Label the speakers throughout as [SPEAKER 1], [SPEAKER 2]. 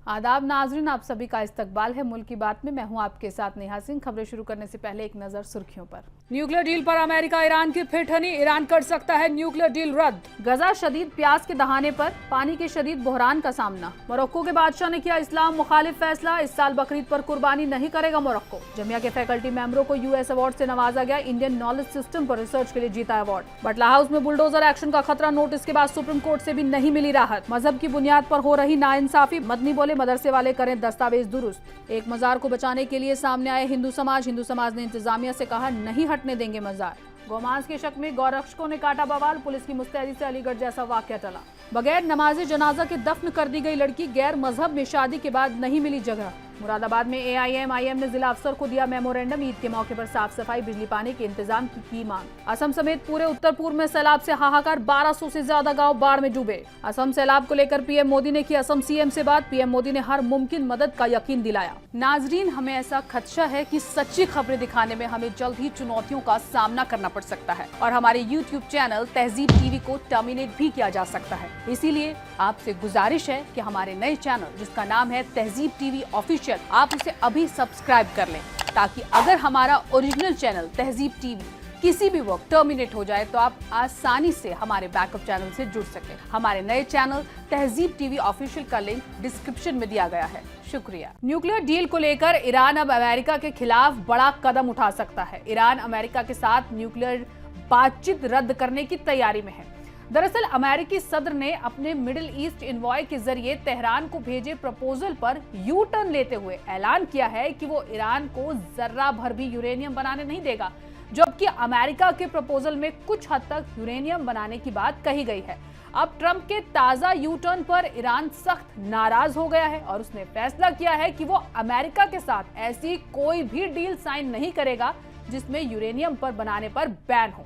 [SPEAKER 1] आदाब नाजरीन, आप सभी का इस्तकबाल है मुल्क की बात में। मैं हूं आपके साथ नेहा सिंह। खबरें शुरू करने से पहले एक नजर सुर्खियों पर।
[SPEAKER 2] न्यूक्लियर डील पर अमेरिका ईरान की फिटनी, ईरान कर सकता है न्यूक्लियर डील रद्द।
[SPEAKER 1] गजा शदीद प्यास के दहाने पर, पानी के शदीद बहरान का सामना। मोरक्को के बादशाह ने किया इस्लाम मुखालिफ फैसला, इस साल बकरीद पर कुर्बानी नहीं करेगा मोरक्को। जमिया के फैकल्टी मेंबरों को यूएस अवार्ड से नवाजा गया, इंडियन नॉलेज सिस्टम पर रिसर्च के लिए जीता अवार्ड। बटला हाउस में बुलडोजर एक्शन का खतरा, नोटिस के बाद सुप्रीम कोर्ट से भी नहीं मिली राहत। मजहब की बुनियाद पर हो रही नाइंसाफी, मदनी बोले मदरसे वाले करें दस्तावेज दुरुस्त। एक मजार को बचाने के लिए सामने आए हिंदू समाज ने इंतजामिया से कहा नहीं हटने देंगे मजार। गोमांस के शक में गौरक्षकों ने काटा बवाल, पुलिस की मुस्तैदी से अलीगढ़ जैसा वाकया टला। बगैर नमाज़े जनाजा के दफन कर दी गई लड़की, गैर मजहब में शादी के बाद नहीं मिली जगह। मुरादाबाद में AIM ने जिला अफसर को दिया मेमोरेंडम, ईद के मौके पर साफ सफाई बिजली पानी के इंतजाम की मांग। असम समेत पूरे उत्तर पूर्व में सैलाब से हाहाकार, 1200 से ज्यादा गांव बाढ़ में डूबे। असम सैलाब को लेकर PM मोदी ने की असम CM से बात, PM मोदी ने हर मुमकिन मदद का यकीन दिलाया। नाजरीन, हमें ऐसा खदशा है कि सच्ची खबरें दिखाने में हमें जल्द ही चुनौतियों का सामना करना पड़ सकता है और हमारे YouTube चैनल तहजीब TV को टर्मिनेट भी किया जा सकता है। इसीलिए आपसे गुजारिश है कि हमारे नए चैनल जिसका नाम है तहजीब TV ऑफिशियल, आप उसे अभी सब्सक्राइब कर लें, ताकि अगर हमारा ओरिजिनल चैनल तहजीब TV किसी भी वक्त टर्मिनेट हो जाए तो आप आसानी से हमारे बैकअप चैनल से जुड़ सकें। हमारे नए चैनल तहजीब TV ऑफिशियल का लिंक डिस्क्रिप्शन में दिया गया है। शुक्रिया। न्यूक्लियर डील को लेकर ईरान अब अमेरिका के खिलाफ बड़ा कदम उठा सकता है। ईरान अमेरिका के साथ न्यूक्लियर बातचीत रद्द करने की तैयारी में है। दरअसल अमेरिकी सदर ने अपने मिडिल ईस्ट इनवॉय के जरिए तेहरान को भेजे प्रपोजल पर यू टर्न लेते हुए ऐलान किया है कि वो ईरान को जर्रा भर भी यूरेनियम बनाने नहीं देगा, जबकि अमेरिका के प्रपोजल में कुछ हद तक यूरेनियम बनाने की बात कही गई है। अब ट्रंप के ताजा यू टर्न पर ईरान सख्त नाराज हो गया है और उसने फैसला किया है कि वो अमेरिका के साथ ऐसी कोई भी डील साइन नहीं करेगा जिसमें यूरेनियम पर बनाने पर बैन हो।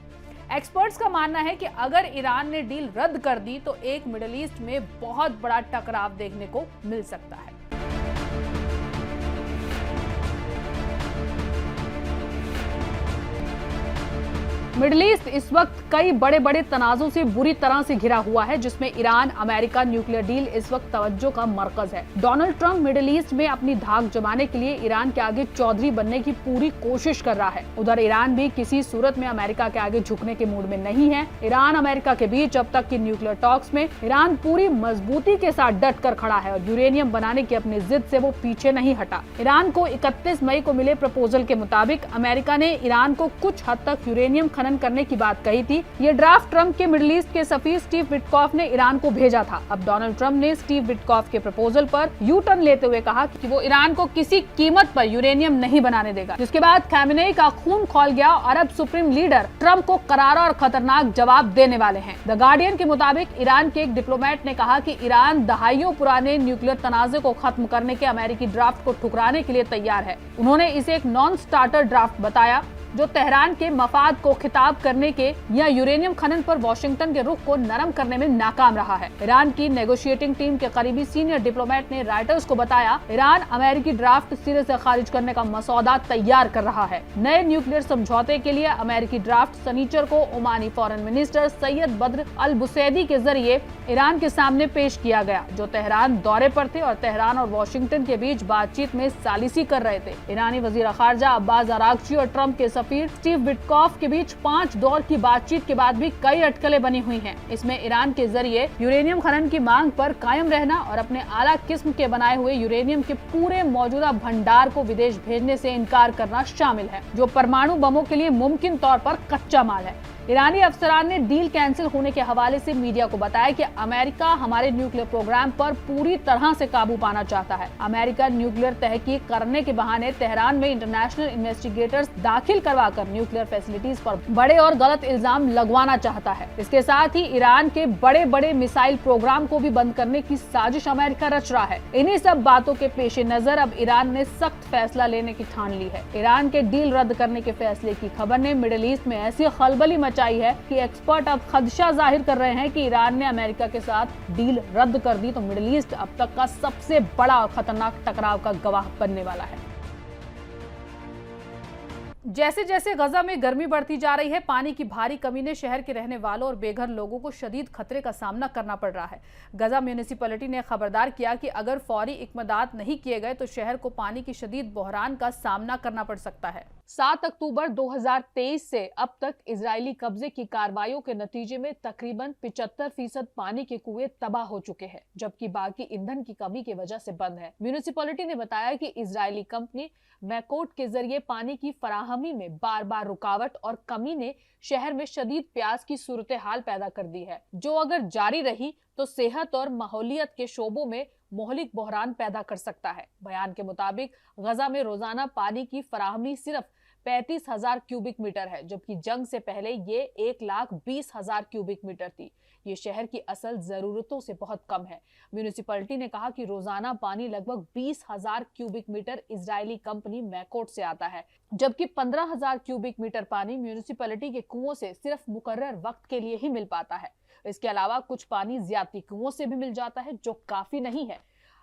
[SPEAKER 1] एक्सपर्ट्स का मानना है कि अगर ईरान ने डील रद्द कर दी तो एक मिडिल ईस्ट में बहुत बड़ा टकराव देखने को मिल सकता है। मिडिल ईस्ट इस वक्त कई बड़े बड़े तनाजों से बुरी तरह से घिरा हुआ है, जिसमें ईरान अमेरिका न्यूक्लियर डील इस वक्त तवज्जो का मरकज है। डोनाल्ड ट्रंप मिडिल ईस्ट में अपनी धाक जमाने के लिए ईरान के आगे चौधरी बनने की पूरी कोशिश कर रहा है। उधर ईरान भी किसी सूरत में अमेरिका के आगे झुकने के मूड में नहीं है। ईरान अमेरिका के बीच अब तक की न्यूक्लियर टॉक्स में ईरान पूरी मजबूती के साथ डट कर खड़ा है और यूरेनियम बनाने की अपनी जिद से वो पीछे नहीं हटा। ईरान को 31 मई को मिले प्रपोजल के मुताबिक अमेरिका ने ईरान को कुछ हद तक यूरेनियम खनन करने की बात कही थी। ये ड्राफ्ट ट्रंप के मिडिल ईस्ट के सफीर स्टीव विटकॉफ ने ईरान को भेजा था। अब डोनाल्ड ट्रंप ने स्टीव विटकॉफ के प्रपोजल पर यू टर्न लेते हुए कहा कि वो ईरान को किसी कीमत पर यूरेनियम नहीं बनाने देगा, जिसके बाद खamenei का खून खौल गया और अब सुप्रीम लीडर ट्रंप को करारा और खतरनाक जवाब देने वाले हैं। द गार्डियन के मुताबिक ईरान के एक डिप्लोमेट ने कहा कि ईरान दहाइयों पुराने न्यूक्लियर तनाजे को खत्म करने के अमेरिकी ड्राफ्ट को ठुकराने के लिए तैयार है। उन्होंने इसे एक नॉन स्टार्टर ड्राफ्ट बताया जो तेहरान के मफाद को खिताब करने के या यूरेनियम खनन पर वॉशिंगटन के रुख को नरम करने में नाकाम रहा है। ईरान की नेगोशिएटिंग टीम के करीबी सीनियर डिप्लोमेट ने राइटर्स को बताया, ईरान अमेरिकी ड्राफ्ट सिरे से खारिज करने का मसौदा तैयार कर रहा है। नए न्यूक्लियर समझौते के लिए अमेरिकी ड्राफ्ट शनिचर को Omani foreign minister Syed Badr अल बुसैदी के जरिए ईरान के सामने पेश किया गया, जो तेहरान दौरे पर थे और तेहरान और वॉशिंगटन के बीच बातचीत में सालिसी कर रहे थे। ईरानी वजीर खारजा अब्बास अरागची और ट्रंप के सफीर स्टीव विटकॉफ के बीच 5 दौर की बातचीत के बाद भी कई अटकलें बनी हुई हैं। इसमें ईरान के जरिए यूरेनियम खनन की मांग पर कायम रहना और अपने आला किस्म के बनाए हुए यूरेनियम के पूरे मौजूदा भंडार को विदेश भेजने से इनकार करना शामिल है, जो परमाणु बमों के लिए मुमकिन तौर पर कच्चा माल है। ईरानी अफसरान ने डील कैंसिल होने के हवाले से मीडिया को बताया कि अमेरिका हमारे न्यूक्लियर प्रोग्राम पर पूरी तरह से काबू पाना चाहता है। अमेरिका न्यूक्लियर तहकीक करने के बहाने तेहरान में इंटरनेशनल इन्वेस्टिगेटर्स दाखिल करवाकर न्यूक्लियर फैसिलिटीज पर बड़े और गलत इल्जाम लगवाना चाहता है। इसके साथ ही ईरान के बड़े बड़े मिसाइल प्रोग्राम को भी बंद करने की साजिश अमेरिका रच रहा है। इन्हीं सब बातों के पेश नजर अब ईरान ने सख्त फैसला लेने की ठान ली है। ईरान के डील रद्द करने के फैसले की खबर ने मिडिल ईस्ट में ऐसी खलबली मचाई है कि एक्सपर्ट अब खदशा जाहिर कर रहे हैं कि ईरान ने अमेरिका के साथ डील रद्द कर दी तो मिडिल ईस्ट अब तक का सबसे बड़ा और खतरनाक टकराव का गवाह बनने वाला है। जैसे जैसे गजा में गर्मी बढ़ती जा रही है, पानी की भारी कमी ने शहर के रहने वालों और बेघर लोगों को शदीद खतरे का सामना करना पड़ रहा है। गजा म्यूनिसिपैलिटी ने खबरदार किया कि अगर फौरी इकदाम नहीं किए गए तो शहर को पानी की शदीद बहरान का सामना करना पड़ सकता है। 7 अक्टूबर 2023 से अब तक इजरायली कब्जे की कार्रवाइयों के नतीजे में तकरीबन 75% पानी के कुएं तबाह हो चुके हैं, जबकि बाकी ईंधन की कमी की वजह से बंद है। म्यूनिसिपैलिटी ने बताया कि इजरायली कंपनी मैकोट के जरिए पानी की फराहमी में बार बार रुकावट और कमी ने शहर में शदीद प्यास की सूरत हाल पैदा कर दी है, जो अगर जारी रही तो सेहत और माहौलियत के शोबों में मोहलिक बहरान पैदा कर सकता है। बयान के मुताबिक गजा में रोजाना पानी की फराहमी सिर्फ 35,000 क्यूबिक मीटर है, जबकि जंग से पहले ये 1,20,000 क्यूबिक मीटर थी। ये शहर की असल जरूरतों से बहुत कम है। म्यूनिसिपैलिटी ने कहा कि रोजाना पानी लगभग 20,000 क्यूबिक मीटर इजरायली कंपनी मैकोट से आता है, जबकि 15,000 क्यूबिक मीटर पानी म्यूनिसिपैलिटी के कुओं से सिर्फ मुकर्रर वक्त के लिए ही मिल पाता है। इसके अलावा कुछ पानी ज्यादा कुओं से भी मिल जाता है, जो काफी नहीं है।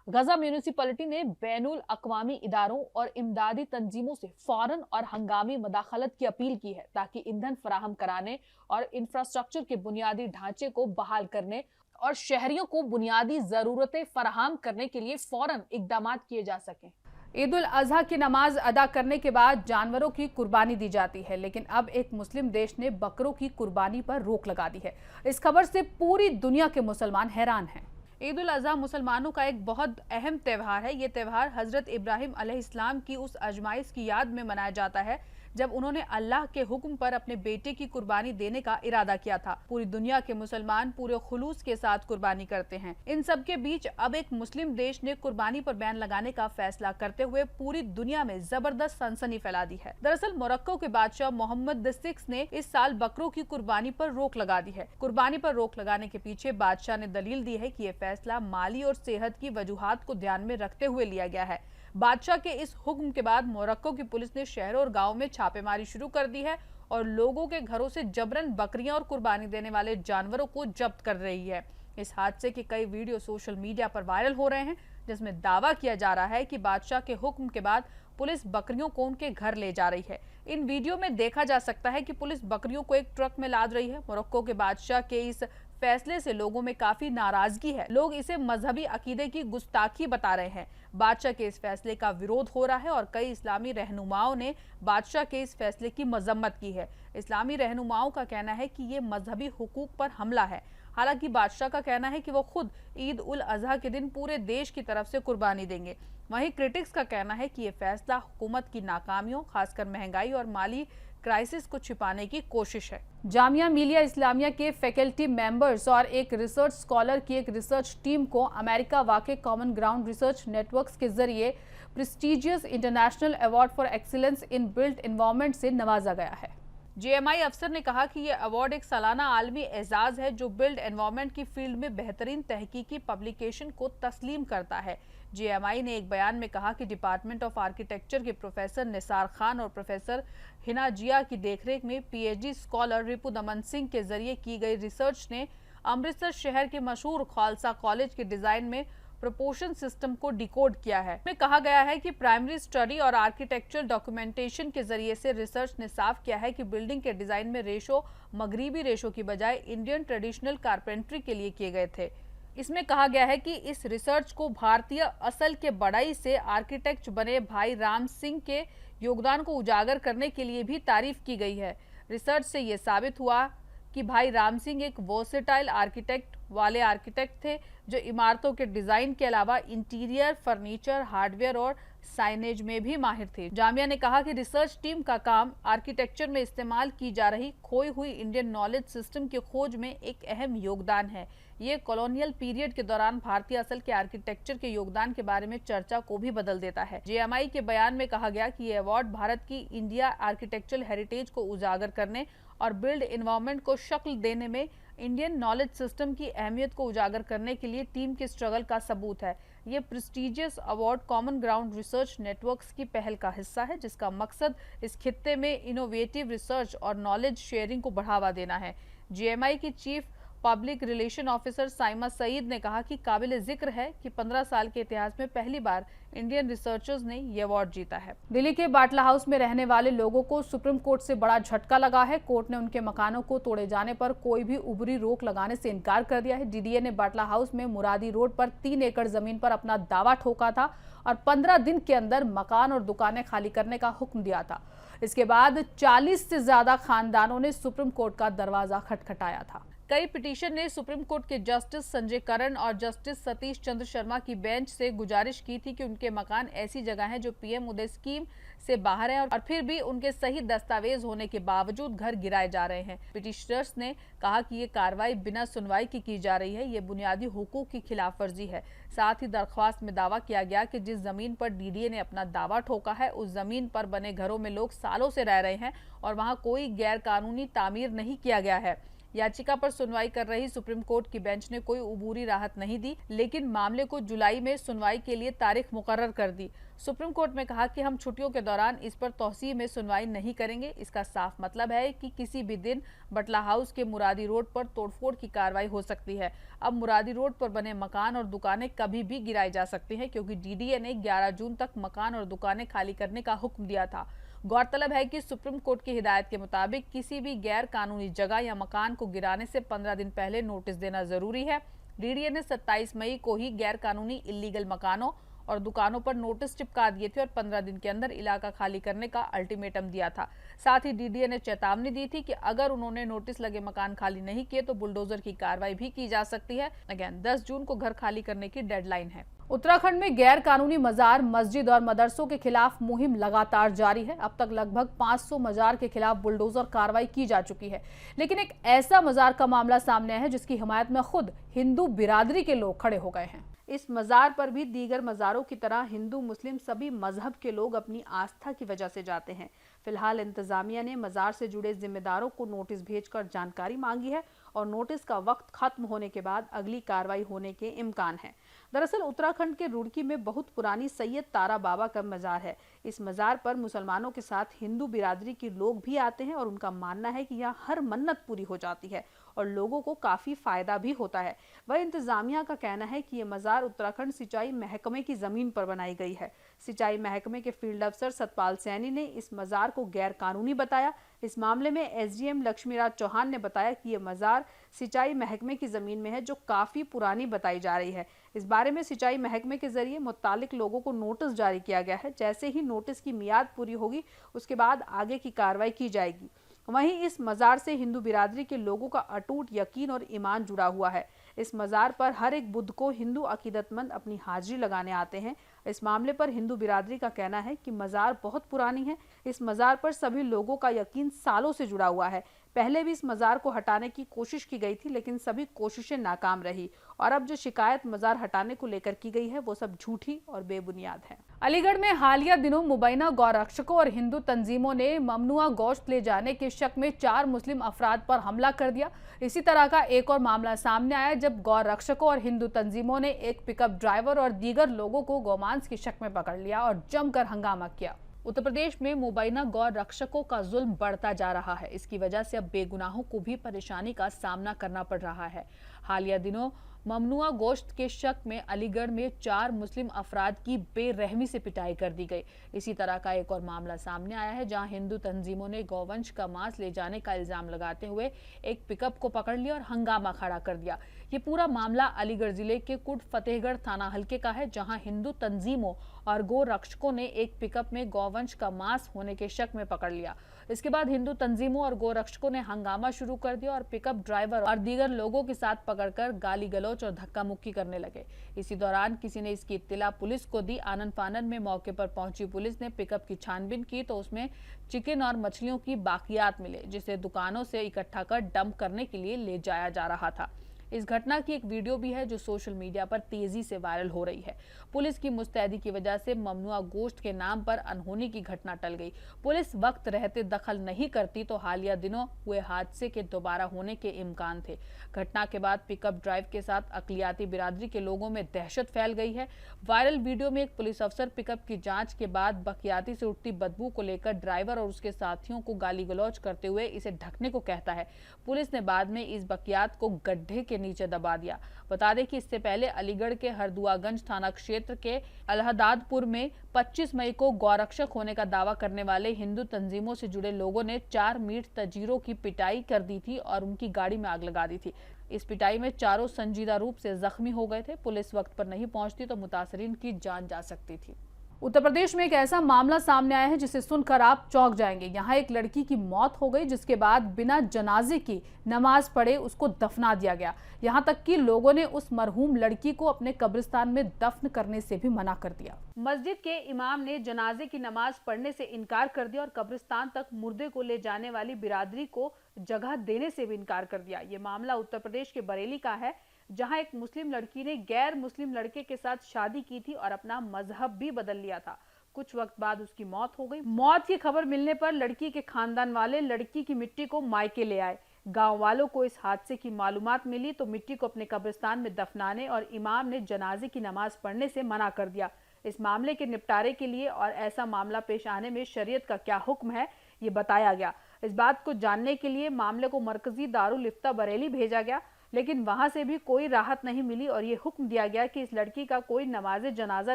[SPEAKER 1] गजा म्यूनिसिपैलिटी ने बैनुल अक़वामी इदारों और इमदादी तंजीमों से फौरन और हंगामी मदाखलत की अपील की है, ताकि ईंधन फराहम कराने और इंफ्रास्ट्रक्चर के बुनियादी ढांचे को बहाल करने और शहरियों को बुनियादी जरूरतें फराहम करने के लिए फौरन इकदाम किए जा सकें। ईद उल अजहा की नमाज अदा करने के बाद जानवरों की कुर्बानी दी जाती है, लेकिन अब एक मुस्लिम देश ने बकरों की कुर्बानी पर रोक लगा दी है। इस खबर से पूरी दुनिया के मुसलमान हैरान हैं। ईद उल अजहा मुसलमानों का एक बहुत अहम त्यौहार है। ये त्यौहार हजरत इब्राहिम अलैहिस्सलाम की उस आजमाइश की याद में मनाया जाता है जब उन्होंने अल्लाह के हुक्म पर अपने बेटे की कुर्बानी देने का इरादा किया था। पूरी दुनिया के मुसलमान पूरे खुलूस के साथ कुर्बानी करते हैं। इन सब के बीच अब एक मुस्लिम देश ने कुर्बानी पर बैन लगाने का फैसला करते हुए पूरी दुनिया में जबरदस्त सनसनी फैला दी है। दरअसल मोरक्को के बादशाह मोहम्मद VI ने इस साल बकरों की कुर्बानी पर रोक लगा दी है। कुर्बानी पर रोक लगाने के पीछे बादशाह ने दलील दी है कि ये फैसला माली और सेहत की वजूहात को ध्यान में रखते हुए लिया गया है। बादशाह के इस हुक्म के बाद मोरक्को की पुलिस ने शहरों और गांवों में छापेमारी शुरू कर दी है और लोगों के घरों से जबरन बकरियां और कुर्बानी देने वाले जानवरों को जब्त कर रही है। इस हादसे के कई वीडियो सोशल मीडिया पर वायरल हो रहे हैं, जिसमें दावा किया जा रहा है कि बादशाह के हुक्म के बाद पुलिस बकरियों को उनके घर ले जा रही है। इन वीडियो में देखा जा सकता है कि पुलिस बकरियों को एक ट्रक में लाद रही है। मोरक्को के बादशाह के इस फैसले से लोगों में काफी नाराजगी है। लोग इसे मजहबी अकीदे की गुस्ताखी बता रहे हैं। बादशाह के इस फैसले का विरोध हो रहा है और कई इस्लामी रहनुमाओं ने बादशाह के इस फैसले की मजम्मत की है। इस्लामी रहनुमाओं का कहना है कि ये मजहबी हुकूक पर हमला है। हालांकि बादशाह का कहना है कि वो खुद ईद उल अजहा के दिन पूरे देश की तरफ से कुर्बानी देंगे। वहीं क्रिटिक्स का कहना है कि ये फैसला हुकूमत की नाकामियों, खासकर महंगाई और माली क्राइसिस को छिपाने की कोशिश है। जामिया मिलिया इस्लामिया के फैकल्टी मेंबर्स और एक रिसर्च स्कॉलर की एक रिसर्च टीम को अमेरिका वाक़े कॉमन ग्राउंड रिसर्च नेटवर्क्स के जरिए prestigious international award for excellence in built environment से नवाजा गया है। JMI अफसर ने कहा कि यह अवार्ड एक सालाना आलमी एजाज है जो बिल्ड एनवायरनमेंट की फील्ड में बेहतरीन तहकीकी पब्लिकेशन को तस्लीम करता है। JMI ने एक बयान में कहा कि डिपार्टमेंट ऑफ आर्किटेक्चर के प्रोफेसर निसार खान और प्रोफेसर हिना जिया की देखरेख में PhD स्कॉलर रिपु दमन सिंह के जरिए की गई रिसर्च ने अमृतसर शहर के मशहूर खालसा कॉलेज के डिजाइन में प्रोपोर्शन सिस्टम को डिकोड किया है। में कहा गया है कि प्राइमरी स्टडी और आर्किटेक्चरल डॉक्यूमेंटेशन के जरिए से रिसर्च ने साफ किया है कि बिल्डिंग के डिजाइन में रेशो मगरिबी रेशो की बजाय इंडियन ट्रेडिशनल कारपेंट्री के लिए किए गए थे। इसमें कहा गया है कि इस रिसर्च को भारतीय असल के बढ़ई से आर्किटेक्ट बने भाई राम सिंह के योगदान को उजागर करने के लिए भी तारीफ की गई है। रिसर्च से ये साबित हुआ कि भाई राम सिंह एक वर्सेटाइल आर्किटेक्ट वाले आर्किटेक्ट थे जो इमारतों के डिजाइन के अलावा इंटीरियर, फर्नीचर, हार्डवेयर और साइनेज में भी माहिर थे। जामिया ने कहा कि रिसर्च टीम का काम आर्किटेक्चर में इस्तेमाल की जा रही खोई हुई इंडियन नॉलेज सिस्टम की खोज में एक अहम योगदान है। ये कॉलोनियल पीरियड के दौरान भारतीय असल के आर्किटेक्चर के योगदान के बारे में चर्चा को भी बदल देता है। JMI के बयान में कहा गया कि ये अवार्ड भारत की इंडिया आर्किटेक्चरल हेरिटेज को उजागर करने और बिल्ड एनवायरनमेंट को शक्ल देने में इंडियन नॉलेज सिस्टम की अहमियत को उजागर करने के लिए टीम के स्ट्रगल का सबूत है। ये prestigious award common ground research networks की पहल का हिस्सा है, जिसका मकसद इस खित्ते में इनोवेटिव रिसर्च और नॉलेज शेयरिंग को बढ़ावा देना है। JMI की chief public relation officer Saima Saeed ने कहा कि काबिल जिक्र है कि 15 साल के इतिहास में पहली बार इंडियन रिसर्चर्स ने ये अवार्ड जीता है। दिल्ली के बाटला हाउस में रहने वाले लोगों को सुप्रीम कोर्ट से बड़ा झटका लगा है। कोर्ट ने उनके मकानों को तोड़े जाने पर कोई भी उबरी रोक लगाने से इनकार कर दिया है। डीडीए ने बाटला हाउस में मुरादी रोड पर 3 एकड़ जमीन पर अपना दावा ठोका था और 15 दिन के अंदर मकान और दुकानें खाली करने का हुक्म दिया था। इसके बाद 40 से ज्यादा खानदानों ने सुप्रीम कोर्ट का दरवाजा खटखटाया था। कई पिटीशन ने सुप्रीम कोर्ट के जस्टिस संजय करण और जस्टिस सतीश चंद्र शर्मा की बेंच से गुजारिश की थी कि उनके मकान ऐसी जगह हैं जो पीएम उदय स्कीम से बाहर है और फिर भी उनके सही दस्तावेज होने के बावजूद घर गिराए जा रहे हैं। पिटिशनर्स ने कहा कि ये कार्रवाई बिना सुनवाई की जा रही है, ये बुनियादी हुकूक की खिलाफवर्जी है। साथ ही दरख्वास्त में दावा किया गया कि जिस जमीन पर डीडीए ने अपना दावा ठोका है उस जमीन पर बने घरों में लोग सालों से रह रहे हैं और वहां कोई गैर कानूनी तामीर नहीं किया गया है। याचिका पर सुनवाई कर रही सुप्रीम कोर्ट की बेंच ने कोई उबूरी राहत नहीं दी, लेकिन मामले को जुलाई में सुनवाई के लिए तारीख मुकर्रर कर दी। सुप्रीम कोर्ट में कहा कि हम छुट्टियों के दौरान इस पर तौसीह में सुनवाई नहीं करेंगे। इसका साफ मतलब है कि किसी भी दिन बटला हाउस के मुरादी रोड पर तोड़फोड़ की कार्रवाई हो सकती है। अब मुरादी रोड पर बने मकान और दुकानें कभी भी गिराई जा सकती हैं, क्योंकि डीडीए ने 11 जून तक मकान और दुकानें खाली करने का हुक्म दिया था। गौरतलब है कि सुप्रीम कोर्ट की हिदायत के मुताबिक किसी भी गैर कानूनी जगह या मकान को गिराने से 15 दिन पहले नोटिस देना जरूरी है। डीडीए ने 27 मई को ही गैर कानूनी इल्लीगल मकानों और दुकानों पर नोटिस चिपका दिए थे और 15 दिन के अंदर इलाका खाली करने का अल्टीमेटम दिया था। साथ ही डीडीए ने चेतावनी दी थी कि अगर उन्होंने नोटिस लगे मकान खाली नहीं किए तो बुलडोजर की कार्रवाई भी की जा सकती है। अगेन 10 जून को घर खाली करने की डेडलाइन है। उत्तराखंड में गैर कानूनी मजार, मस्जिद और मदरसों के खिलाफ मुहिम लगातार जारी है। अब तक लगभग 500 मजार के खिलाफ बुलडोजर कार्रवाई की जा चुकी है, लेकिन एक ऐसा मजार का मामला सामने आया है जिसकी हिमायत में खुद हिंदू बिरादरी के लोग खड़े हो गए हैं। इस मजार पर भी दीगर मजारों की तरह हिंदू मुस्लिम सभी मजहब के लोग अपनी आस्था की वजह से जाते हैं। फिलहाल इंतजामिया ने मजार से जुड़े जिम्मेदारों को नोटिस भेजकर जानकारी मांगी है और नोटिस का वक्त खत्म होने के बाद अगली कार्रवाई होने के इम्कान है। दरअसल उत्तराखंड के रुड़की में बहुत पुरानी सैयद तारा बाबा का मजार है। इस मजार पर मुसलमानों के साथ हिंदू बिरादरी के लोग भी आते हैं और उनका मानना है कि यहाँ हर मन्नत पूरी हो जाती है और लोगों को काफी फायदा भी होता है। वह इंतजामिया का कहना है कि ये मजार उत्तराखंड सिंचाई महकमे की जमीन पर बनाई गई है। सिंचाई महकमे के फील्ड अफसर सतपाल सैनी ने इस मजार को गैर कानूनी बताया। इस मामले में एसडीएम लक्ष्मीराज चौहान ने बताया कि ये मजार सिंचाई महकमे की जमीन में है जो काफी पुरानी बताई जा रही है। इस बारे में सिंचाई महकमे के जरिए मुतालिक लोगों को नोटिस जारी किया गया है। जैसे ही नोटिस की मियाद पूरी होगी उसके बाद आगे की कार्रवाई की जाएगी। वहीं इस मजार से हिंदू बिरादरी के लोगों का अटूट यकीन और ईमान जुड़ा हुआ है। इस मजार पर हर एक बुध को हिंदू अकीदतमंद अपनी हाजिरी लगाने आते हैं। इस मामले पर हिंदू बिरादरी का कहना है कि मजार बहुत पुरानी है। इस मजार पर सभी लोगों का यकीन सालों से जुड़ा हुआ है। पहले भी इस मजार को हटाने की कोशिश की गई थी, लेकिन सभी कोशिशें नाकाम रही और अब जो शिकायत मजार हटाने को लेकर की गई है वो सब झूठी और बेबुनियाद है। अलीगढ़ में हालिया दिनों मुबैना गौरक्षकों और हिंदू तंजीमों ने ममनुआ गोश्त ले जाने के शक में 4 मुस्लिम अफराद पर हमला कर दिया। इसी तरह का एक और मामला सामने आया जब गौरक्षकों और हिंदू तंजीमों ने एक पिकअप ड्राइवर और दीगर लोगों को गौमांस के शक में पकड़ लिया और जमकर हंगामा किया। उत्तर प्रदेश में मुबैना गौ रक्षकों का जुल्म बढ़ता जा रहा है। इसकी वजह से अब बेगुनाहों को भी परेशानी का सामना करना पड़ रहा है। हालिया दिनों ममनुआ गोश्त के शक में अलीगढ़ में 4 मुस्लिम अफराद की बेरहमी से पिटाई कर दी गई। इसी तरह का एक और मामला सामने आया है जहां हिंदू तंजीमों ने गौवंश का मांस ले जाने का इल्जाम लगाते हुए एक पिकअप को पकड़ लिया और हंगामा खड़ा कर दिया। ये पूरा मामला अलीगढ़ जिले के कुट फतेहगढ़ थाना हल्के का है, जहां हिंदू तंजीमों और गो रक्षकों ने एक पिकअप में गौवंश का मांस होने के शक में पकड़ लिया। इसके बाद हिंदू तंजीमों और गो रक्षकों ने हंगामा शुरू कर दिया और पिकअप ड्राइवर और दीगर लोगों के साथ पकड़कर गाली गलौज और धक्का मुक्की करने लगे। इसी दौरान किसी ने इसकी इत्तिला पुलिस को दी। आनन फानन में मौके पर पहुंची पुलिस ने पिकअप की छानबीन की तो उसमें चिकन और मछलियों की बाकियात मिले, जिसे दुकानों से इकट्ठा कर डंप करने के लिए ले जाया जा रहा था। इस घटना की एक वीडियो भी है जो सोशल मीडिया पर तेजी से वायरल हो रही है। पुलिस की मुस्तैदी की वजह से ममनुआ गोश्त के नाम पर अनहोनी की घटना टल गई। पुलिस वक्त रहते दखल नहीं करती तो हालिया दिनों हुए हादसे के दोबारा होने के इम्कान थे। घटना के बाद पिकअप ड्राइव के साथ अकलियाती बिरादरी के लोगों में दहशत फैल गई है। वायरल वीडियो में एक पुलिस अफसर पिकअप की जांच के बाद बकियाती से उठती बदबू को लेकर ड्राइवर और उसके साथियों को गाली गलौज करते हुए इसे ढकने को कहता है। पुलिस ने बाद में इस बकियात को गड्ढे के नीचे दबा दिया। बता दें कि इससे पहले अलीगढ़ के हरदुआगंज थाना क्षेत्र के अलहदादपुर में 25 मई को गौरक्षक होने का दावा करने वाले हिंदू तंजीमों से जुड़े लोगों ने 4 मीट तजीरों की पिटाई कर दी थी और उनकी गाड़ी में आग लगा दी थी। इस पिटाई में चारों संजीदा रूप से जख्मी हो गए थे। पुलिस वक्त पर नहीं पहुंचती तो मुतासरीन की जान जा सकती थी। उत्तर प्रदेश में एक ऐसा मामला सामने आया है जिसे सुनकर आप चौंक जाएंगे। यहाँ एक लड़की की मौत हो गई जिसके बाद बिना जनाजे की नमाज पढ़े उसको दफना दिया गया। यहाँ तक कि लोगों ने उस मरहूम लड़की को अपने कब्रिस्तान में दफन करने से भी मना कर दिया। मस्जिद के इमाम ने जनाजे की नमाज पढ़ने से इनकार कर दिया और कब्रिस्तान तक मुर्दे को ले जाने वाली बिरादरी को जगह देने से भी इनकार कर दिया। ये मामला उत्तर प्रदेश के बरेली का है, जहां एक मुस्लिम लड़की ने गैर मुस्लिम लड़के के साथ शादी की थी और अपना मजहब भी बदल लिया था। कुछ वक्त बाद उसकी मौत हो गई। मौत की खबर मिलने पर लड़की के खानदान वाले लड़की की मिट्टी को मायके ले आए। गांव वालों को इस हादसे की मालूमात मिली तो मिट्टी को अपने कब्रिस्तान में दफनाने और इमाम ने जनाजे की नमाज पढ़ने से मना कर दिया। इस मामले के निपटारे के लिए और ऐसा मामला पेश आने में शरीयत का क्या हुक्म है, ये बताया गया। इस बात को जानने के लिए मामले को मरकजी दारुल इफ्ता बरेली भेजा गया, लेकिन वहां से भी कोई राहत नहीं मिली और ये हुक्म दिया गया कि इस लड़की का कोई नमाज जनाजा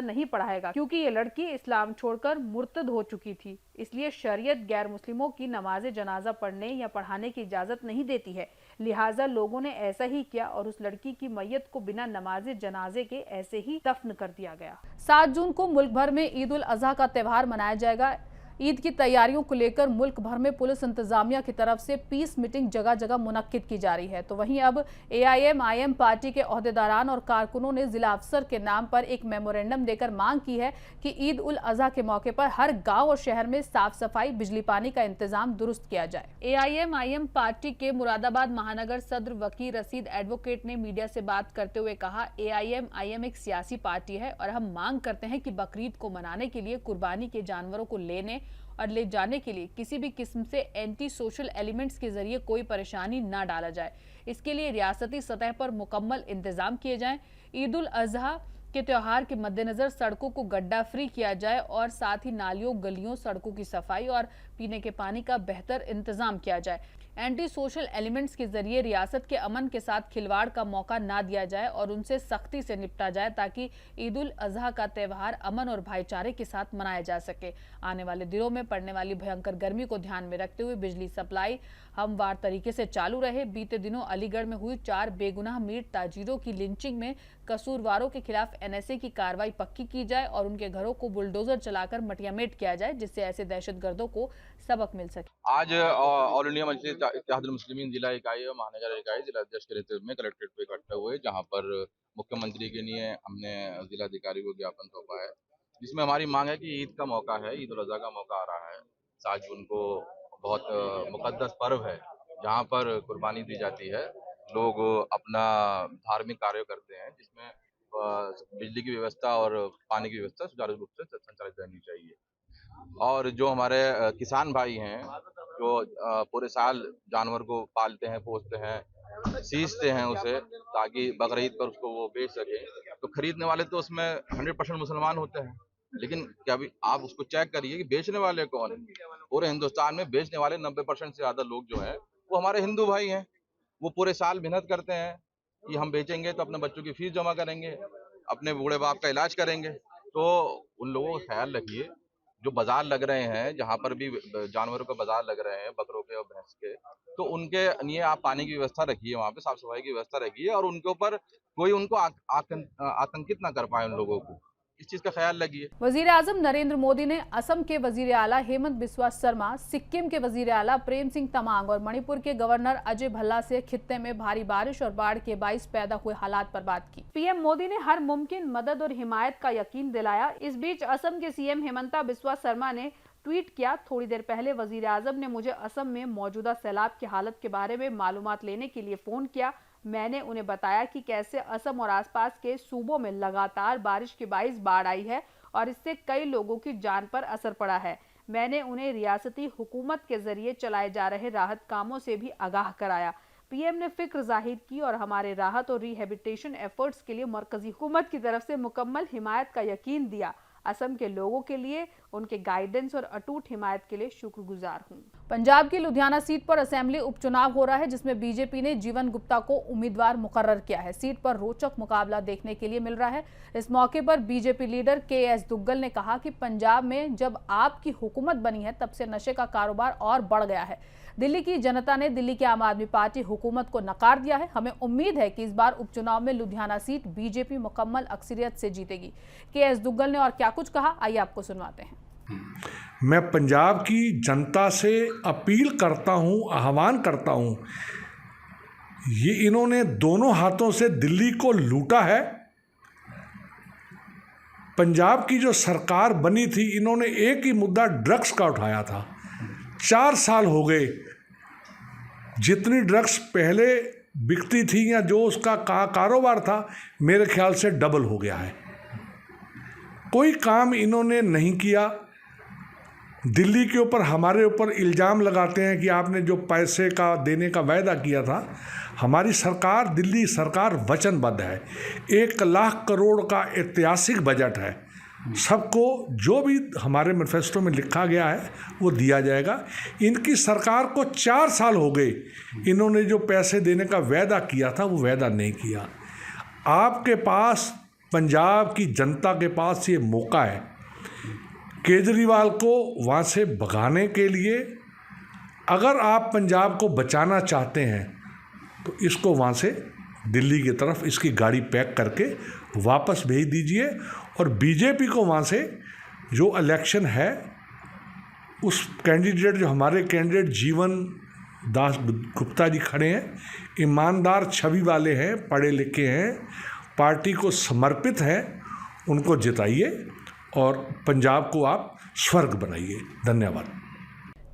[SPEAKER 1] नहीं पढ़ाएगा, क्योंकि ये लड़की इस्लाम छोड़कर मुर्तद हो चुकी थी। इसलिए शरीयत गैर मुस्लिमों की नमाज जनाजा पढ़ने या पढ़ाने की इजाजत नहीं देती है। लिहाजा लोगों ने ऐसा ही किया और उस लड़की की मैयत को बिना नमाज जनाजे के ऐसे ही दफन कर दिया गया। 7 जून को मुल्क भर में ईद उल अजहा का त्यौहार मनाया जाएगा। ईद की तैयारियों को लेकर मुल्क भर में पुलिस इंतजामिया की तरफ से पीस मीटिंग जगह जगह मुनक्किद की जा रही है। तो वहीं अब AIM-IM पार्टी के ओहदेदारान और कारकुनों ने जिला अफसर के नाम पर एक मेमोरेंडम देकर मांग की है कि ईद उल अजहा के मौके पर हर गांव और शहर में साफ सफाई, बिजली पानी का इंतजाम दुरुस्त किया जाए। AIM-IM पार्टी के मुरादाबाद महानगर सदर वकील रशीद एडवोकेट ने मीडिया से बात करते हुए कहा, AIM-IM एक सियासी पार्टी है और हम मांग करते हैं कि बकरीद को मनाने के लिए कुर्बानी के जानवरों को लेने और ले जाने के लिए किसी भी किस्म से एंटी सोशल एलिमेंट्स के जरिए कोई परेशानी ना डाला जाए। इसके लिए रियासती सतह पर मुकम्मल इंतजाम किए जाएं। ईद उल अजहा के त्योहार के मद्देनजर सड़कों को गड्ढा फ्री किया जाए और साथ ही नालियों, गलियों, सड़कों की सफाई और पीने के पानी का बेहतर इंतजाम किया जाए। एंटी सोशल एलिमेंट्स के जरिए रियासत के अमन के साथ खिलवाड़ का मौका ना दिया जाए और उनसे सख्ती से निपटा जाए ताकि ईद उल अजहा का त्यौहार अमन और भाईचारे के साथ मनाया जा सके। आने वाले दिनों में पड़ने वाली भयंकर गर्मी को ध्यान में रखते हुए बिजली सप्लाई हमवार तरीके से चालू रहे। बीते दिनों अलीगढ़ में हुई 4 बेगुनाह मीट ताजिरों की लिंचिंग में कसूरवारों के खिलाफ NSA की कार्रवाई पक्की की जाए और उनके घरों को बुलडोजर चलाकर मटियामेट किया जाए, जिससे ऐसे दहशतगर्दों को सबक मिल सके।
[SPEAKER 3] आज ऑल इंडिया मजलिस इत्तेहादुल मुस्लिमीन जिला इकाई और महानगर इकाई जिला अध्यक्ष के नेतृत्व में कलेक्ट्रेट पे इकट्ठे हुए, जहां पर मुख्यमंत्री के लिए हमने जिलाधिकारी को ज्ञापन सौंपा है, जिसमें हमारी मांग है कि ईद का मौका है, ईद उल अजहा का मौका आ रहा है। 7 जून को बहुत मुकद्दस पर्व है जहाँ पर कुर्बानी दी जाती है। लोग अपना धार्मिक कार्य करते हैं, जिसमें बिजली की व्यवस्था और पानी की व्यवस्था सुचारू रूप से संचालित रहनी चाहिए। और जो हमारे किसान भाई हैं जो पूरे साल जानवर को पालते हैं, पोसते हैं, सींचते हैं उसे ताकि बकरीद पर उसको वो बेच सके, तो खरीदने वाले तो उसमें 100% मुसलमान होते हैं, लेकिन क्या भी आप उसको चेक करिए कि बेचने वाले कौन हैं। पूरे हिंदुस्तान में बेचने वाले 90% से ज्यादा लोग जो हैं वो हमारे हिंदू भाई हैं। वो पूरे साल मेहनत करते हैं कि हम बेचेंगे तो अपने बच्चों की फीस जमा करेंगे, अपने बूढ़े बाप का इलाज करेंगे। तो उन लोगों का ख्याल रखिए। जो बाजार लग रहे हैं, जहाँ पर भी जानवरों के बाजार लग रहे हैं, बकरों के और भैंस के, तो उनके लिए आप पानी की व्यवस्था रखिए, वहाँ पे साफ सफाई की व्यवस्था रखिए और उनके ऊपर कोई उनको आतंकित ना कर पाए, उन लोगों को इस चीज का ख्याल रखिए।
[SPEAKER 1] वजीर आजम नरेंद्र मोदी ने असम के वजीर आला हेमंत बिस्वा शर्मा, सिक्किम के वजीर आला प्रेम सिंह तमांग और मणिपुर के गवर्नर अजय भल्ला से खित्ते में भारी बारिश और बाढ़ के बाइस पैदा हुए हालात पर बात की। पीएम मोदी ने हर मुमकिन मदद और हिमायत का यकीन दिलाया। इस बीच असम के सीएम हेमंता बिस्वा शर्मा ने ट्वीट किया, थोड़ी देर पहले वजीर आजम ने मुझे असम में मौजूदा सैलाब की हालत के बारे में मालूमात लेने के लिए फोन किया। मैंने उन्हें बताया कि कैसे असम और आसपास के सूबों में लगातार बारिश के बाइस बाढ़ आई है और इससे कई लोगों की जान पर असर पड़ा है। मैंने उन्हें रियासती हुकूमत के जरिए चलाए जा रहे राहत कामों से भी आगाह कराया। पीएम ने फिक्र जाहिर की और हमारे राहत और रिहेबिलिटेशन एफर्ट्स के लिए मरकजी हुकूमत की तरफ से मुकम्मल हिमायत का यकीन दिया। असम के लोगों के लिए उनके गाइडेंस और अटूट हिमायत के लिए शुक्रगुजार हूं।
[SPEAKER 2] पंजाब की लुधियाना सीट पर असेंबली उपचुनाव हो रहा है, जिसमें बीजेपी ने जीवन गुप्ता को उम्मीदवार मुकर्रर किया है। सीट पर रोचक मुकाबला देखने के लिए मिल रहा है। इस मौके पर बीजेपी लीडर के.एस. दुग्गल ने कहा कि पंजाब में जब आपकी हुकूमत बनी है तब से नशे का कारोबार और बढ़ गया है। दिल्ली की जनता ने दिल्ली की आम आदमी पार्टी हुकूमत को नकार दिया है। हमें उम्मीद है कि इस बार उपचुनाव में लुधियाना सीट बीजेपी मुकम्मल अक्सरियत से जीतेगी। के.एस. दुग्गल ने और क्या कुछ कहा, आइए आपको सुनवाते हैं।
[SPEAKER 4] मैं पंजाब की जनता से अपील करता हूं, आह्वान करता हूं, ये इन्होंने दोनों हाथों से दिल्ली को लूटा है। पंजाब की जो सरकार बनी थी, इन्होंने एक ही मुद्दा ड्रग्स का उठाया था। 4 साल हो गए, जितनी ड्रग्स पहले बिकती थी या जो उसका कारोबार था, मेरे ख्याल से डबल हो गया है। कोई काम इन्होंने नहीं किया। दिल्ली के ऊपर, हमारे ऊपर इल्ज़ाम लगाते हैं कि आपने जो पैसे का देने का वायदा किया था। हमारी सरकार, दिल्ली सरकार वचनबद्ध है। 1 लाख करोड़ का ऐतिहासिक बजट है। सबको जो भी हमारे मैनिफेस्टो में लिखा गया है वो दिया जाएगा। इनकी सरकार को 4 साल हो गए, इन्होंने जो पैसे देने का वायदा किया था वो वायदा नहीं किया। आपके पास, पंजाब की जनता के पास ये मौका है केजरीवाल को वहाँ से भगाने के लिए। अगर आप पंजाब को बचाना चाहते हैं तो इसको वहाँ से दिल्ली की तरफ इसकी गाड़ी पैक करके वापस भेज दीजिए और बीजेपी को वहाँ से जो इलेक्शन है, उस कैंडिडेट, जो हमारे कैंडिडेट जीवन दास गुप्ता जी खड़े हैं, ईमानदार छवि वाले हैं, पढ़े लिखे हैं, पार्टी को समर्पित हैं, उनको जिताइए और पंजाब को आप स्वर्ग बनाइए। धन्यवाद।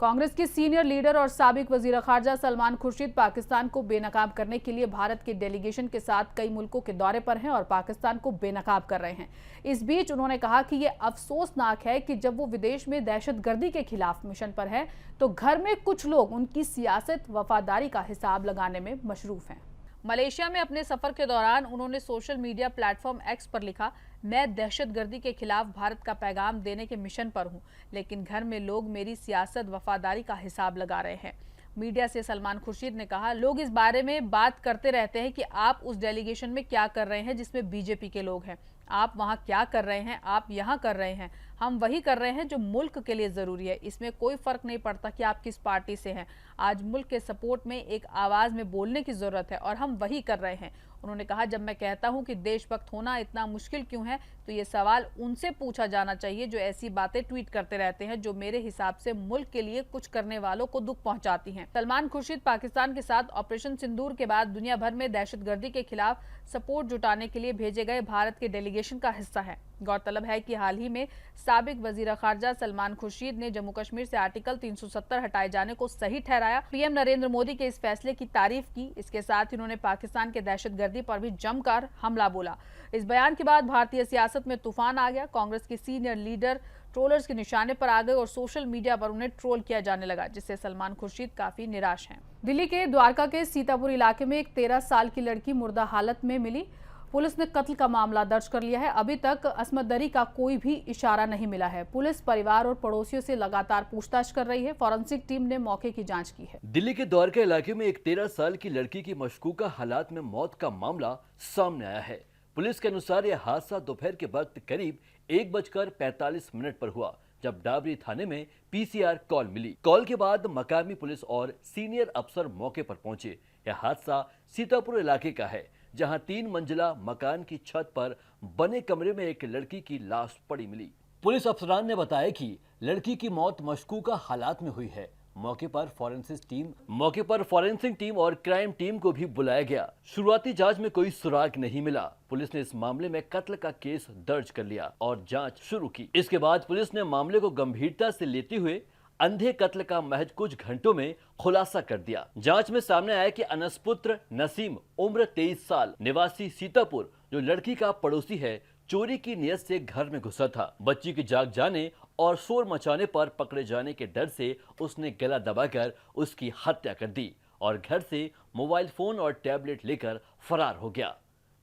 [SPEAKER 2] कांग्रेस के सीनियर लीडर और साबिक वजीर खारजा सलमान खुर्शीद पाकिस्तान को बेनकाब करने के लिए भारत के डेलीगेशन के साथ कई मुल्कों के दौरे पर हैं और पाकिस्तान को बेनकाब कर रहे हैं। इस बीच उन्होंने कहा कि ये अफसोसनाक है कि जब वो विदेश में दहशतगर्दी के खिलाफ मिशन पर है तो घर में कुछ लोग उनकी सियासत, वफादारी का हिसाब लगाने में मशरूफ हैं। मलेशिया में अपने सफर के दौरान उन्होंने सोशल मीडिया प्लेटफॉर्म एक्स पर लिखा, मैं दहशतगर्दी के खिलाफ भारत का पैगाम देने के मिशन पर हूं, लेकिन घर में लोग मेरी सियासत, वफादारी का हिसाब लगा रहे हैं। मीडिया से सलमान खुर्शीद ने कहा, लोग इस बारे में बात करते रहते हैं कि आप उस डेलीगेशन में क्या कर रहे हैं जिसमें बीजेपी के लोग हैं। आप वहां क्या कर रहे हैं, आप यहां कर रहे हैं। हम वही कर रहे हैं जो मुल्क के लिए ज़रूरी है। इसमें कोई फ़र्क नहीं पड़ता कि आप किस पार्टी से हैं। आज मुल्क के सपोर्ट में एक आवाज़ में बोलने की ज़रूरत है और हम वही कर रहे हैं। उन्होंने कहा, जब मैं कहता हूं कि देशभक्त होना इतना मुश्किल क्यों है, तो ये सवाल उनसे पूछा जाना चाहिए जो ऐसी बातें ट्वीट करते रहते हैं जो मेरे हिसाब से मुल्क के लिए कुछ करने वालों को दुख पहुंचाती हैं। सलमान खुर्शीद पाकिस्तान के साथ ऑपरेशन सिंदूर के बाद दुनिया भर में दहशतगर्दी के खिलाफ सपोर्ट जुटाने के लिए भेजे गए भारत के डेलीगेशन का हिस्सा है। गौरतलब है कि हाल ही में साबिक वजीर खारजा सलमान खुर्शीद ने जम्मू कश्मीर से आर्टिकल 370 हटाए जाने को सही ठहराया। पीएम नरेंद्र मोदी के इस फैसले की तारीफ की। इसके साथ ही उन्होंने पाकिस्तान के दहशतगर्दी पर भी जमकर हमला बोला। इस बयान के बाद भारतीय सियासत में तूफान आ गया। कांग्रेस के सीनियर लीडर ट्रोलर्स के निशाने पर आ गए और सोशल मीडिया पर उन्हें ट्रोल किया जाने लगा, जिससे सलमान खुर्शीद काफी निराश हैं। दिल्ली के द्वारका के सीतापुर इलाके में एक 13 साल की लड़की मुर्दा हालत में मिली। पुलिस ने कत्ल का मामला दर्ज कर लिया है। अभी तक अस्मत दरी का कोई भी इशारा नहीं मिला है। पुलिस परिवार और पड़ोसियों से लगातार पूछताछ कर रही है। फॉरेंसिक टीम ने मौके की जांच की है।
[SPEAKER 5] दिल्ली के द्वारका इलाके में एक 13 साल की लड़की की मशकूका हालात में मौत का मामला सामने आया है। पुलिस के अनुसार यह हादसा दोपहर के वक्त करीब 1:45 पर हुआ, जब डाबरी थाने में पीसीआर कॉल मिली। कॉल के बाद मकामी पुलिस और सीनियर अफसर मौके पर पहुंचे। यह हादसा सीतापुर इलाके का है, जहां 3 मंजिला मकान की छत पर बने कमरे में एक लड़की की लाश पड़ी मिली। पुलिस अफसरान ने बताया कि लड़की की मौत मशकूका हालात में हुई है। मौके पर फॉरेंसिक टीम और क्राइम टीम को भी बुलाया गया। शुरुआती जांच में कोई सुराग नहीं मिला। पुलिस ने इस मामले में कत्ल का केस दर्ज कर लिया और जांच शुरू की। इसके बाद पुलिस ने मामले को गंभीरता से लेते हुए अंधे कत्ल का महज कुछ घंटों में खुलासा कर दिया। जांच में सामने आया कि अनस पुत्र नसीम उम्र 23 साल निवासी सीतापुर, जो लड़की का पड़ोसी है, चोरी की नियत से घर में घुसा था। बच्ची के जाग जाने और शोर मचाने पर पकड़े जाने के डर से उसने गला दबाकर उसकी हत्या कर दी और घर से मोबाइल फोन और टैबलेट लेकर फरार हो गया।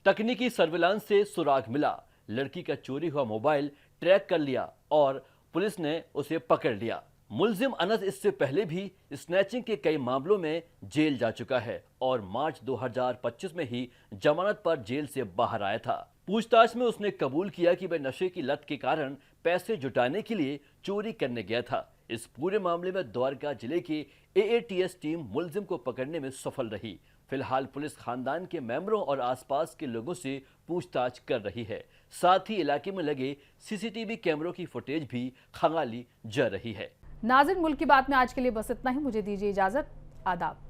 [SPEAKER 5] तकनीकी सर्विलांस से सुराग मिला, लड़की का चोरी हुआ मोबाइल ट्रैक कर लिया और पुलिस ने उसे पकड़ लिया। मुलजिम अनस इससे पहले भी स्नैचिंग के कई मामलों में जेल जा चुका है और मार्च 2025 में ही जमानत पर जेल से बाहर आया था। पूछताछ में उसने कबूल किया कि वह नशे की लत के कारण पैसे जुटाने के लिए चोरी करने गया था। इस पूरे मामले में द्वारका जिले की AATS टीम मुलजिम को पकड़ने में सफल रही। फिलहाल पुलिस खानदान के मेंबरों और आसपास के लोगों से पूछताछ कर रही है। साथ ही इलाके में लगे CCTV कैमरों की फुटेज भी खंगाली जा रही है।
[SPEAKER 2] नाज़रीन, मुल्क की बात में आज के लिए बस इतना ही। मुझे दीजिए इजाजत। आदाब।